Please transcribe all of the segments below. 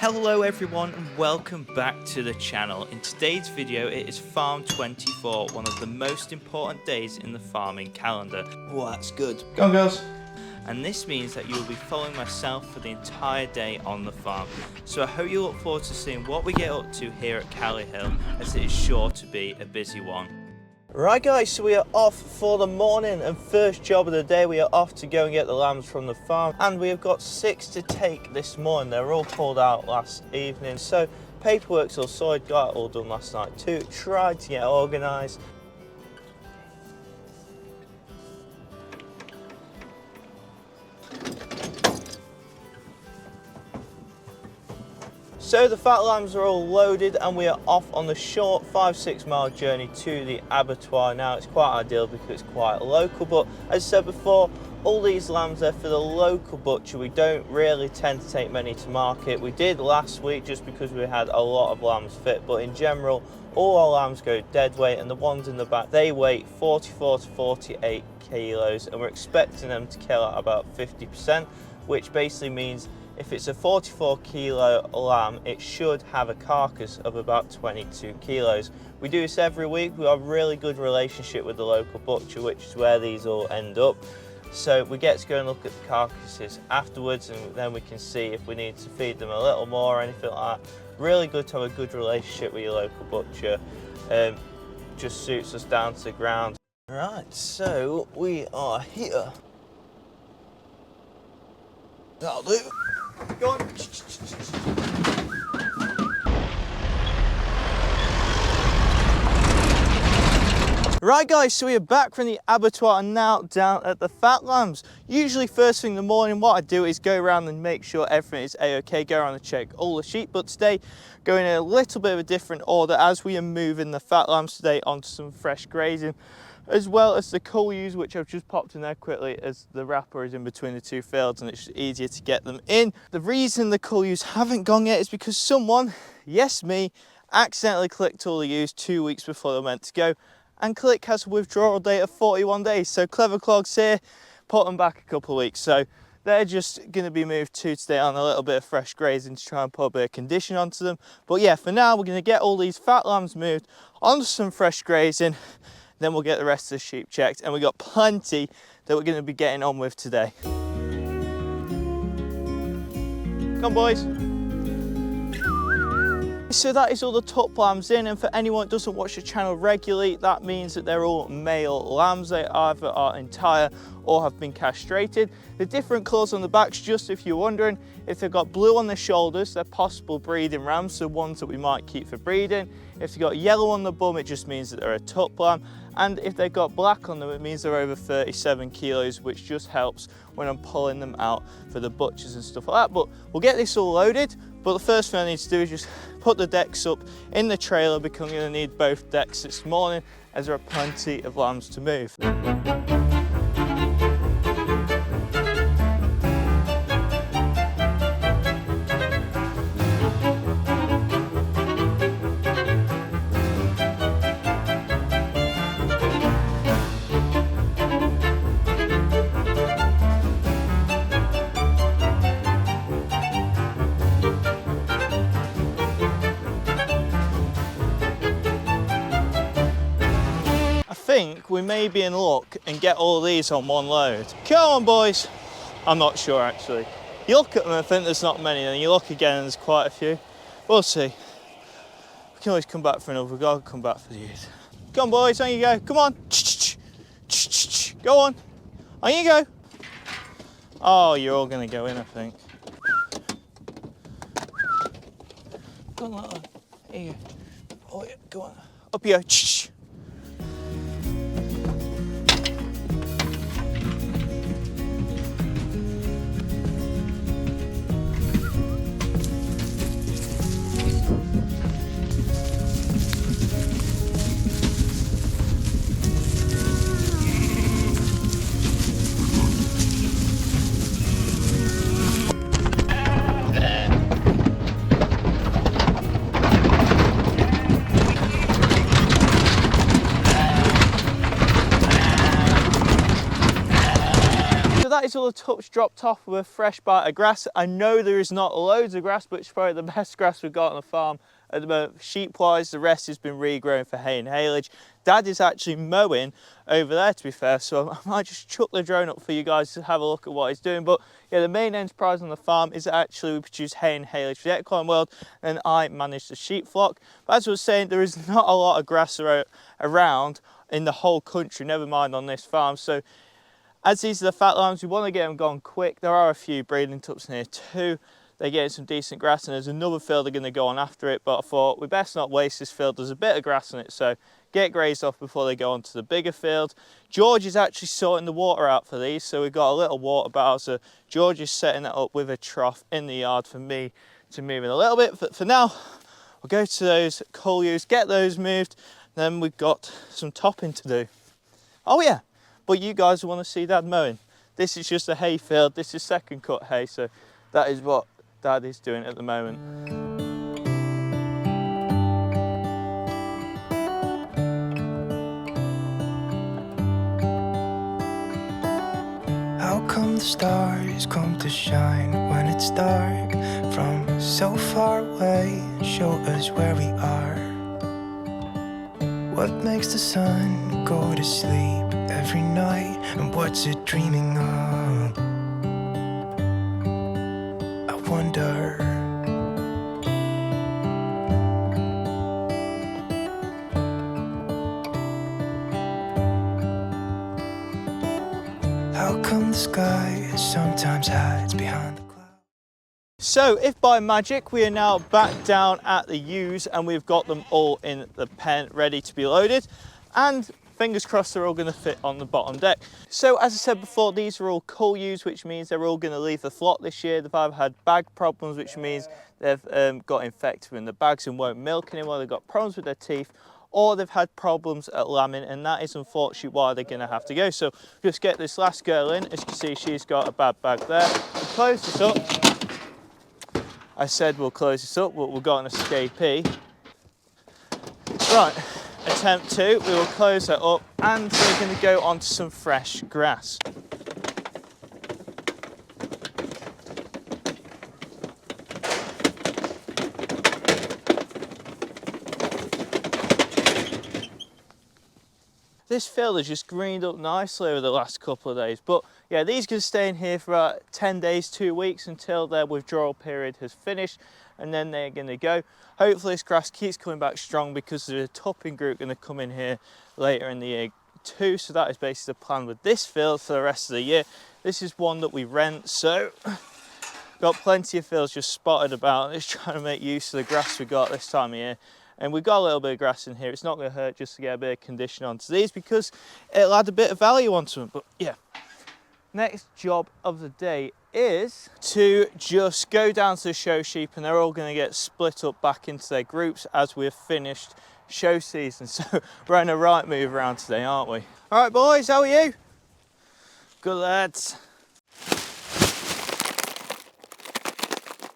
Hello everyone and welcome back to the channel. In today's video it is Farm 24, one of the most important days in the farming calendar. Oh, that's good. Go on, girls. And this means that you will be following myself for the entire day on the farm. So I hope you look forward to seeing what we get up to here at Cally Hill, as it is sure to be a busy one. Right guys, so we are off for the morning and first job of the day. We are off to go and get the lambs from the farm, and we have got 6 to take this morning. They were all pulled out last evening, so paperwork's all sorted, got it all done last night too. Tried to get organised. So the fat lambs are all loaded and we are off on the short 5-6 mile journey to the abattoir. Now it's quite ideal because it's quite local, but as I said before, all these lambs are for the local butcher. We don't really tend to take many to market. We did last week just because we had a lot of lambs fit, but in general all our lambs go dead weight, and the ones in the back, they weigh 44 to 48 kilos, and we're expecting them to kill at about 50%, which basically means if it's a 44 kilo lamb, it should have a carcass of about 22 kilos. We do this every week. We have a really good relationship with the local butcher, which is where these all end up. So we get to go and look at the carcasses afterwards, and then we can see if we need to feed them a little more or anything like that. Really good to have a good relationship with your local butcher. Just suits us down to the ground. Right, so we are here. That'll do. Go on. Right guys, so we are back from the abattoir and now down at the fat lambs. Usually first thing in the morning what I do is go around and make sure everything is a-okay, go around and check all the sheep, but today going in a little bit of a different order as we are moving the fat lambs today onto some fresh grazing, as well as the cull ewes, which I've just popped in there quickly as the wrapper is in between the two fields and it's easier to get them in. The reason the cull ewes haven't gone yet is because someone, yes me, accidentally clicked all the ewes 2 weeks before they're meant to go, and Click has a withdrawal date of 41 days. So Clever Clogs here, put them back a couple of weeks. So they're just going to be moved to today on a little bit of fresh grazing to try and put a bit of condition onto them. But yeah, for now we're going to get all these fat lambs moved onto some fresh grazing. Then we'll get the rest of the sheep checked, and we've got plenty that we're going to be getting on with today. Come on, boys. So that is all the top lambs in, and for anyone that doesn't watch the channel regularly, that means that they're all male lambs. They either are entire or have been castrated. The different colours on the backs, just if you're wondering, if they've got blue on the shoulders, they're possible breeding rams, so ones that we might keep for breeding. If they've got yellow on the bum, it just means that they're a top lamb. And if they've got black on them, it means they're over 37 kilos, which just helps when I'm pulling them out for the butchers and stuff like that. But we'll get this all loaded. But the first thing I need to do is just put the decks up in the trailer, because I'm going to need both decks this morning as there are plenty of lambs to move. I think we may be in luck and get all of these on one load. Come on, boys. I'm not sure actually. You look at them and think there's not many, and you look again and there's quite a few. We'll see. We can always come back for another. We've got to come back for the youth. Come on, boys, on you go. Come on. Go on. On you go. Oh, you're all going to go in, I think. Go on, like that. Here you go. Oh, yeah, go on. Up you go. all the tups dropped off with a fresh bite of grass. I know there is not loads of grass, but it's probably the best grass we've got on the farm at the moment. Sheep-wise, the rest has been regrown for hay and haylage. Dad is actually mowing over there, to be fair, so I might just chuck the drone up for you guys to have a look at what he's doing. But yeah, the main enterprise on the farm is actually we produce hay and haylage for the equine world, and I manage the sheep flock. But as I was saying, there is not a lot of grass around in the whole country, never mind on this farm. So as these are the fat lambs, we want to get them gone quick. There are a few breeding tups in here too. They're getting some decent grass, and there's another field they're going to go on after it, but I thought we best not waste this field. There's a bit of grass on it, so get grazed off before they go on to the bigger field. George is actually sorting the water out for these, so we've got a little water bowser. George is setting that up with a trough in the yard for me to move in a little bit. But for now, we'll go to those coal ewes, get those moved, then we've got some topping to do. Oh yeah, but you guys want to see Dad mowing. This is just a hay field, this is second cut hay, so that is what Dad is doing at the moment. How come the stars come to shine when it's dark from so far away? Show us where we are. What makes the sun go to sleep every night, and what's it dreaming of? I wonder. How come the sky sometimes hides behind the clouds? So if by magic we are now back down at the ewes and we've got them all in the pen ready to be loaded, and fingers crossed they're all going to fit on the bottom deck. So as I said before, these are all cull ewes, which means they're all going to leave the flock this year. They've either had bag problems, which means they've got infected in the bags and won't milk anymore, they've got problems with their teeth, or they've had problems at lambing, and that is unfortunately why they're going to have to go. So just get this last girl in. As you can see, she's got a bad bag there. We'll close this up. I said we'll close this up, but we've got an escapee. Right, attempt 2, we will close that up, and we're going to go onto some fresh grass. This field has just greened up nicely over the last couple of days, but yeah, these can stay in here for about 10 days, 2 weeks until their withdrawal period has finished, and then they're going to go. Hopefully this grass keeps coming back strong because there's a topping group going to come in here later in the year too, so that is basically the plan with this field for the rest of the year. This is one that we rent, so got plenty of fields just spotted about, just trying to make use of the grass we got this time of year. And we've got a little bit of grass in here. It's not going to hurt just to get a bit of condition onto these because it'll add a bit of value onto them. But yeah, next job of the day is to just go down to the show sheep, and they're all going to get split up back into their groups as we've finished show season. So we're on a right move around today, aren't we? All right, boys, how are you? Good lads.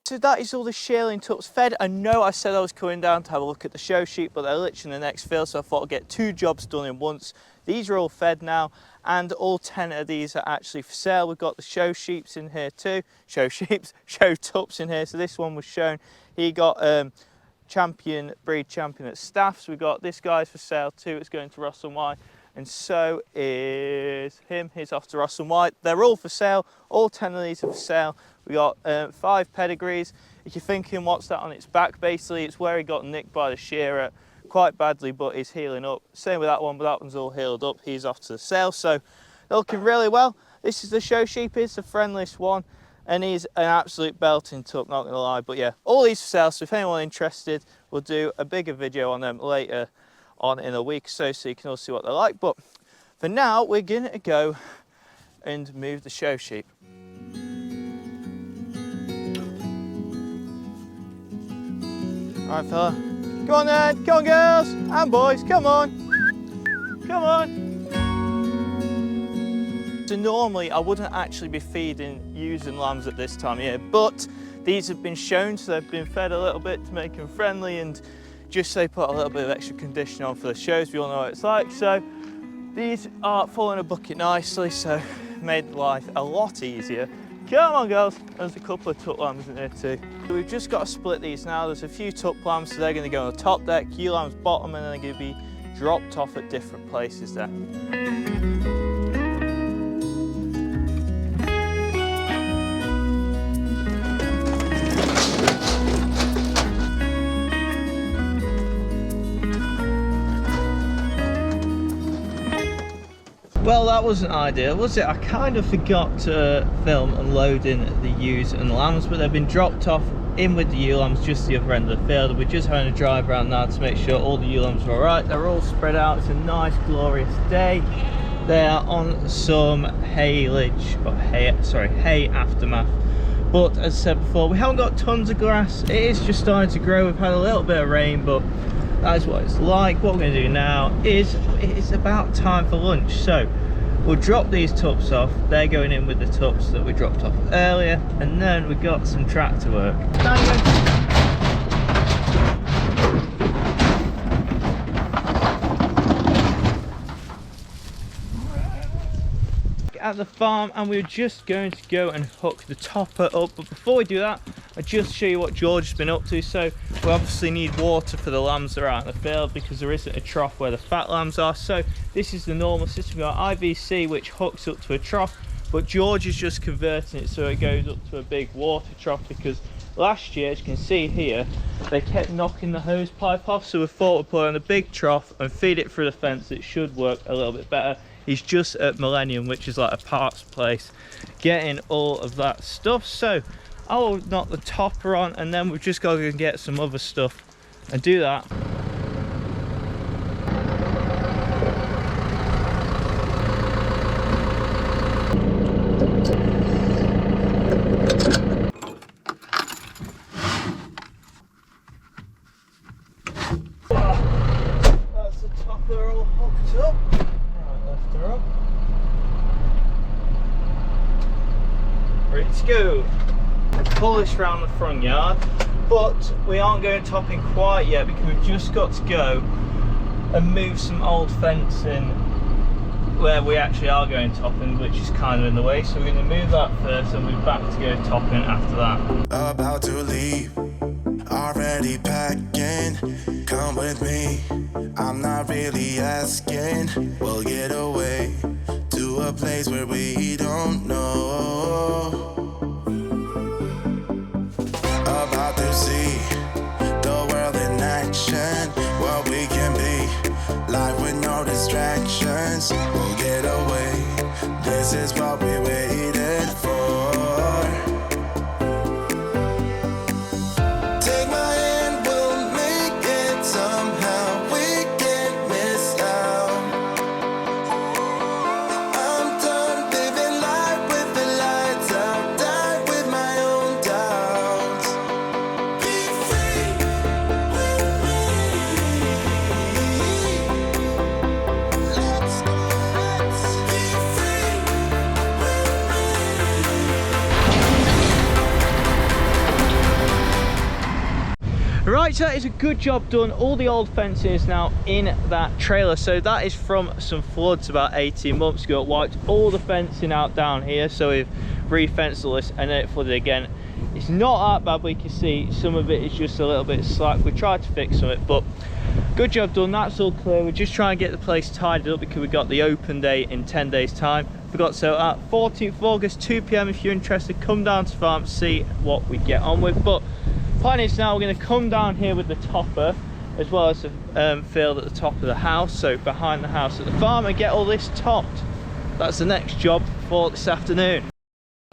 So that is all the shearling tups fed. I know I said I was coming down to have a look at the show sheep, but they're literally in the next field, so I thought I'd get 2 jobs done in once. These are all fed now, and all 10 of these are actually for sale. We've got the show sheeps in here too. Show tups in here. So this one was shown. He got breed champion at Staffs. We got this guy's for sale too. It's going to Ross and White. And so is him. He's off to Ross and White. They're all for sale. All 10 of these are for sale. We got 5 pedigrees. If you're thinking what's that on its back, basically it's where he got nicked by the shearer quite badly, but he's healing up. Same with that one, but that one's all healed up. He's off to the sale, so they're looking really well. This is the show sheep. It's the friendliest one, and he's an absolute belting tup, not gonna lie. But yeah, all these for sale, so if anyone interested, we'll do a bigger video on them later on in a week or so you can all see what they're like. But for now, we're gonna go and move the show sheep. All right, fella. Come on then, come on girls and boys, come on. Come on. So normally I wouldn't actually be feeding ewes and lambs at this time of year, but these have been shown, so they've been fed a little bit to make them friendly, and just so they put a little bit of extra condition on for the shows. We all know what it's like. So these are full in a bucket nicely, so made life a lot easier. Come on girls, there's a couple of tuck lambs in here too. We've just got to split these now. There's a few tuck lambs, so they're going to go on the top deck, ewe lambs bottom, and then they're going to be dropped off at different places there. Well, that wasn't ideal, was it? I kind of forgot to film unloading the ewes and lambs, but they've been dropped off in with the ewe lambs just the other end of the field. We're just having a drive around now to make sure all the ewe lambs are all right. They're all spread out. It's a nice, glorious day. They are on some haylage, or hay aftermath. But as I said before, we haven't got tons of grass. It is just starting to grow. We've had a little bit of rain, but that is what it's like. What we're going to do now is, it's about time for lunch. So we'll drop these tups off. They're going in with the tups that we dropped off earlier. And then we've got some tractor work. At the farm, and we're just going to go and hook the topper up, but before we do that, I'll just show you what George has been up to. So we obviously need water for the lambs that are out in the field because there isn't a trough where the fat lambs are. So this is the normal system. We've got IVC which hooks up to a trough, but George is just converting it so it goes up to a big water trough, because last year, as you can see here, they kept knocking the hose pipe off, so we thought we'd put on a big trough and feed it through the fence. It should work a little bit better. He's just at Millennium, which is like a parts place, getting all of that stuff. So I will knock the topper on, and then we've just got to go and get some other stuff and do that. That's the topper all hooked up. Ready to go. Pull this round the front yard, but we aren't going topping quite yet because we've just got to go and move some old fencing where we actually are going topping, which is kind of in the way. So we're going to move that first and we'll be back to go topping after that. About to leave, already packing. Come with me, I'm not really asking. We'll get away to a place where we don't know. About to see the world in action, what we can be, life with no distractions. We'll get away, this is what we waited for. Take my hand, we'll make it somehow. We can't miss out. I'm done living life with the lights out, die with my own doubts. Be free with me. Let's be free with me. Right, so that is a good job done. All the old fencing is now in that trailer. So that is from some floods about 18 months ago. It wiped all the fencing out down here. So we've re-fenced all this and then it flooded again. It's not that bad, but you can see some of it is just a little bit slack. We tried to fix some of it, but good job done. That's all clear. We're just trying to get the place tidied up because we've got the open day in 10 days time. Forgot, so at 14th of August, 2 PM, if you're interested, come down to farm, see what we get on with. But plan is now we're going to come down here with the topper as well as the field at the top of the house, so behind the house at the farm, and get all this topped. That's the next job for this afternoon.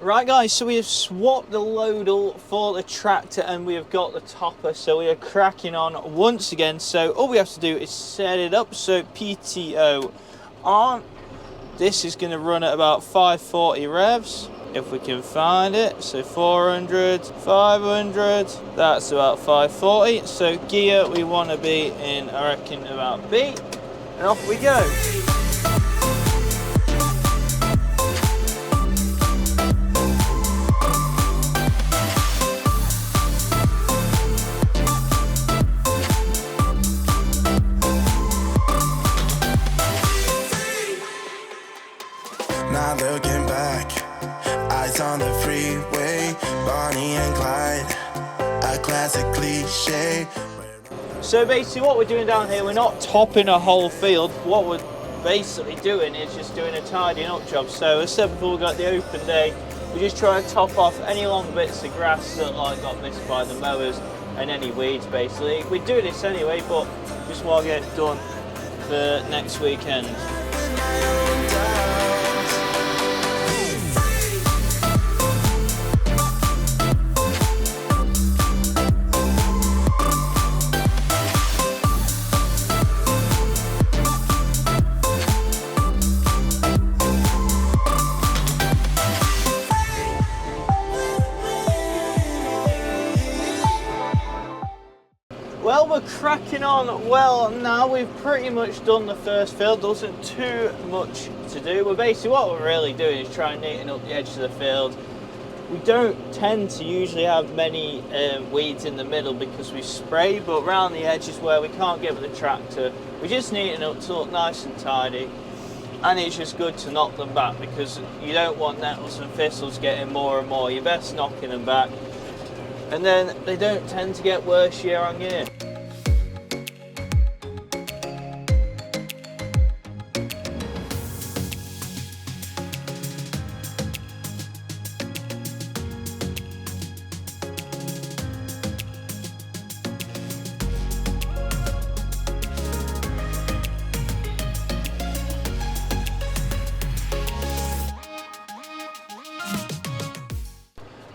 Right guys, so we have swapped the loadle for the tractor and we have got the topper, so we are cracking on once again. So all we have to do is set it up. So PTO on. This is going to run at about 540 revs if we can find it. So 400, 500, that's about 540. So gear we want to be in, I reckon, about B, and off we go. Not looking back. it's a cliche. So basically what we're doing down here, we're not topping a whole field. What we're basically doing is just doing a tidying up job. So as I said before, we got the open day. We just try to top off any long bits of grass that like got missed by the mowers and any weeds basically. We do this anyway, but just want to get it done for next weekend. Well, we're cracking on well now. We've pretty much done the first field. There wasn't too much to do. But basically what we're really doing is trying to neaten up the edge of the field. We don't tend to usually have many weeds in the middle because we spray, but around the edges where we can't get with the tractor, we just neaten up to look nice and tidy. And it's just good to knock them back because you don't want nettles and thistles getting more and more. You're best knocking them back. And then they don't tend to get worse year on year.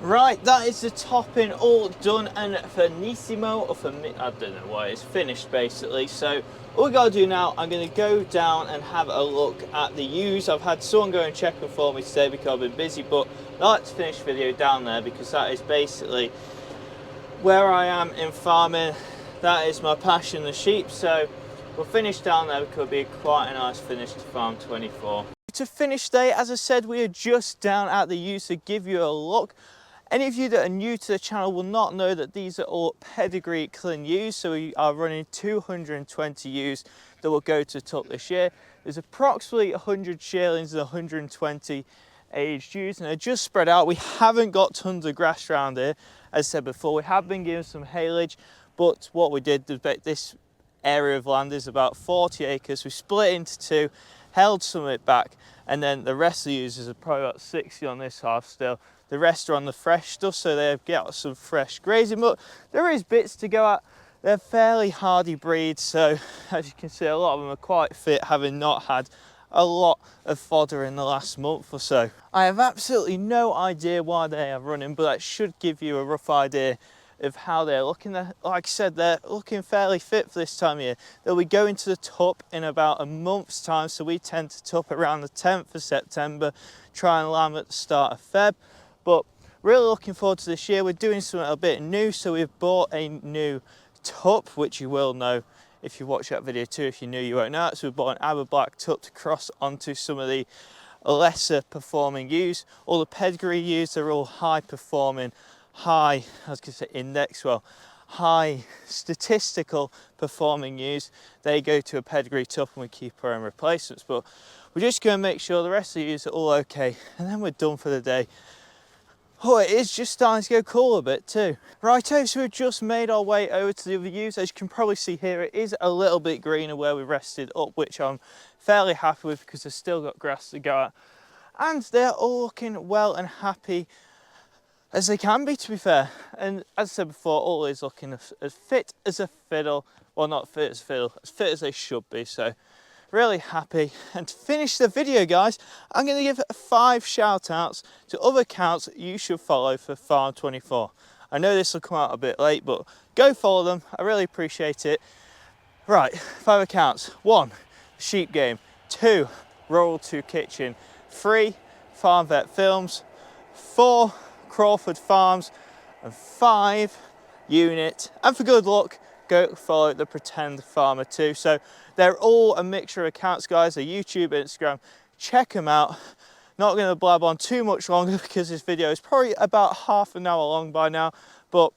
Right, that is the topping all done and finissimo, or I don't know why, it's finished basically. So all we gotta do now, I'm gonna go down and have a look at the ewes. I've had someone go and check them for me today because I've been busy, but I like to finish the video down there because that is basically where I am in farming. That is my passion, the sheep. So we'll finish down there because it'll be quite a nice finish to Farm 24. To finish today, as I said, we are just down at the ewes to give you a look. Any of you that are new to the channel will not know that these are all pedigree clean ewes. So we are running 220 ewes that will go to tuck this year. There's approximately 100 shearlings and 120 aged ewes, and they're just spread out. We haven't got tons of grass around here. As I said before, we have been given some haylage, but what we did, this area of land is about 40 acres. We split into two, held some of it back, and then the rest of the ewes is probably about 60 on this half still. The rest are on the fresh stuff, so they get some fresh grazing, but there is bits to go at. They're fairly hardy breeds, so as you can see, a lot of them are quite fit, having not had a lot of fodder in the last month or so. I have absolutely no idea why they are running, but that should give you a rough idea of how they're looking. Like I said, they're looking fairly fit for this time of year. They'll be going to the tup in about a month's time, so we tend to tup around the 10th of September, try and lamb at the start of Feb. But really looking forward to this year. We're doing something a bit new, so we've bought a new tup, which you will know if you watch that video too. If you're new, you won't know it. So we bought an Aber Black tup to cross onto some of the lesser performing ewes. All the pedigree ewes are all high performing, high, I was going to say index, well, high statistical performing ewes. They go to a pedigree tup and we keep our own replacements. But we're just going to make sure the rest of the ewes are all okay, and then we're done for the day. Oh, it is just starting to go cool a bit too. Righto, so we've just made our way over to the other ewes. As you can probably see here, it is a little bit greener where we rested up, which I'm fairly happy with because they've still got grass to go at. And they're all looking well and happy as they can be, to be fair. And as I said before, all is looking as fit as a fiddle. Well, not fit as a fiddle, as fit as they should be. So really happy. And to finish the video, guys, I'm going to give 5 shout outs to other accounts you should follow for Farm 24. I know this will come out a bit late, but go follow them. I really appreciate it. Right, 5 accounts. 1, Sheep Game. 2, Rural 2 Kitchen. 3, Farm Vet Films. 4, Crawford Farms. And 5, Unit. And for good luck, go follow the Pretend Farmer too. So they're all a mixture of accounts, guys. They're YouTube, Instagram. Check them out. Not going to blab on too much longer because this video is probably about half an hour long by now. But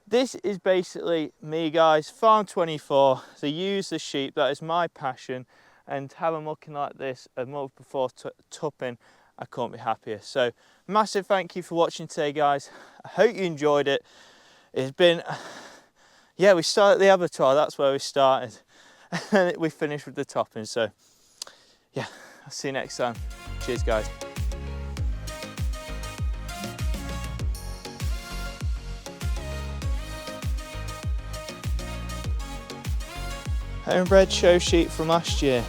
this is basically me, guys. Farm 24. They use the sheep. That is my passion. And have them looking like this a month before tupping, I couldn't be happier. So massive thank you for watching today, guys. I hope you enjoyed it. it's been, yeah, we started at the abattoir, that's where we started. And we finished with the topping, so yeah, I'll see you next time. Cheers, guys. Homebred show sheet from last year.